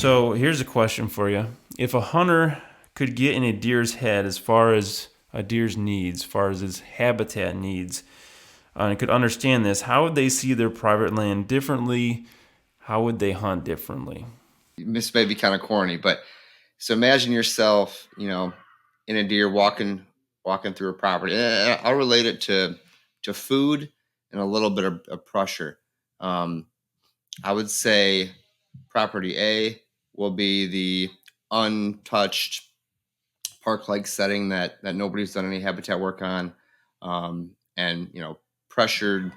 So here's a question for you. If a hunter could get in a deer's head as far as a deer's needs, as far as his habitat needs, and could understand this, how would they see their private land differently? How would they hunt differently? This may be kind of corny, but so imagine yourself, in a deer walking through a property. And I'll relate it to food and a little bit of pressure. Um, I would say property A will be the untouched park-like setting that nobody's done any habitat work on, and pressured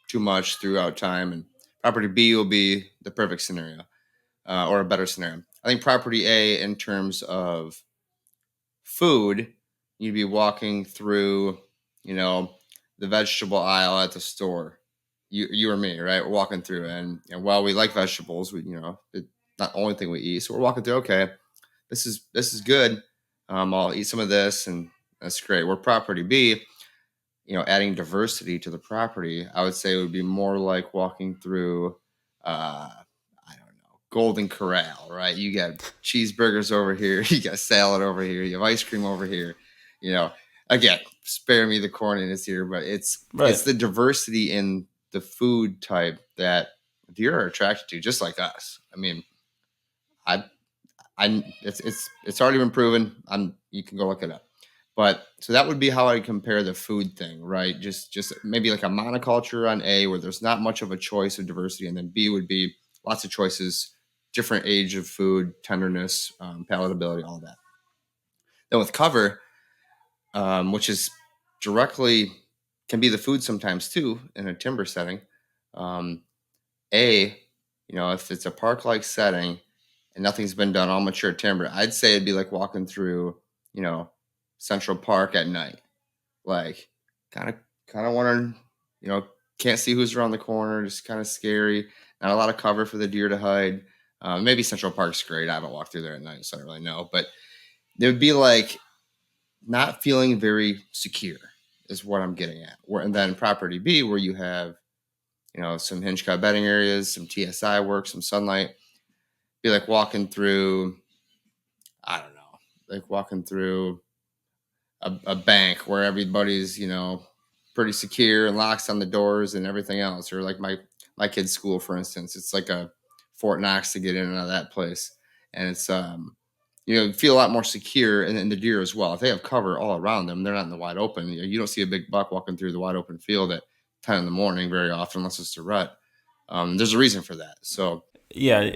too much throughout time. And property B will be the perfect scenario, or a better scenario. I think property A, in terms of food, you'd be walking through, you know, the vegetable aisle at the store. You or me, right? We're walking through, and while we like vegetables, it's not the only thing we eat. So we're walking through. Okay, this is good. I'll eat some of this, and that's great. We're property B. Adding diversity to the property, I would say it would be more like walking through, I don't know, Golden Corral, right? You got cheeseburgers over here, you got salad over here, you have ice cream over here. You know, Again, spare me the corniness here, but it's Right. the diversity in the food type that deer are attracted to, just like us. I mean, I it's already been proven. You can go look it up. But so that would be how I compare the food thing, right? Just maybe like a monoculture on A, where there's not much of a choice of diversity, and then B would be lots of choices, different age of food, tenderness, palatability, all that. Then with cover, which is directly can be the food sometimes too in a timber setting. Um, a, if it's a park-like setting and nothing's been done, all mature timber, I'd say it'd be like walking through, you know, Central Park at night. Like, kind of, kind of wondering, you know, can't see who's around the corner, just kind of scary. Not a lot of cover for the deer to hide. Maybe Central Park's great. I haven't walked through there at night, so I don't really know. But it would be like not feeling very secure, is what I'm getting at. And then property B, where you have, some hinge cut bedding areas, some TSI work, some sunlight, be like walking through, I don't know, like walking through a bank where everybody's, pretty secure and locks on the doors and everything else. Or like my kid's school, for instance, it's like a Fort Knox to get in and out of that place. And it's, feel a lot more secure. And the deer as well. If they have cover all around them, they're not in the wide open. You don't see a big buck walking through the wide open field at 10 in the morning very often, unless it's a rut. There's a reason for that. So, Yeah,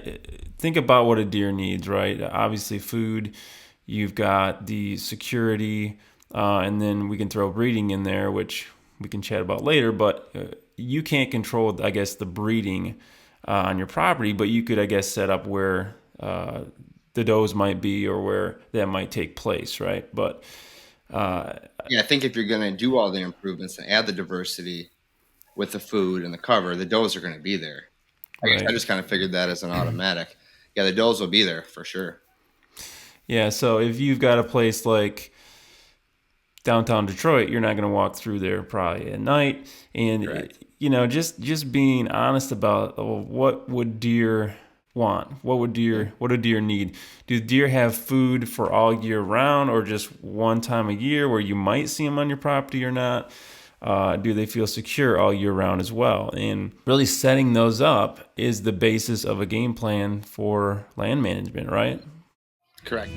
think about what a deer needs, right? Obviously, food. You've got the security, and then we can throw breeding in there, which we can chat about later. But you can't control, I guess, the breeding on your property, but you could, I guess, set up where the does might be or where that might take place, right? But uh, yeah, I think if you're going to do all the improvements and add the diversity with the food and the cover, the does are going to be there. I guess I right. just kind of figured that as an automatic. Yeah, the does will be there for sure. Yeah, so if you've got a place like downtown Detroit, you're not going to walk through there probably at night. And Correct. just being honest about what would deer want? Yeah. What do deer need? Do deer have food for all year round, or just one time a year where you might see them on your property or not? Do they feel secure all year round as well? And really setting those up is the basis of a game plan for land management, right? Correct.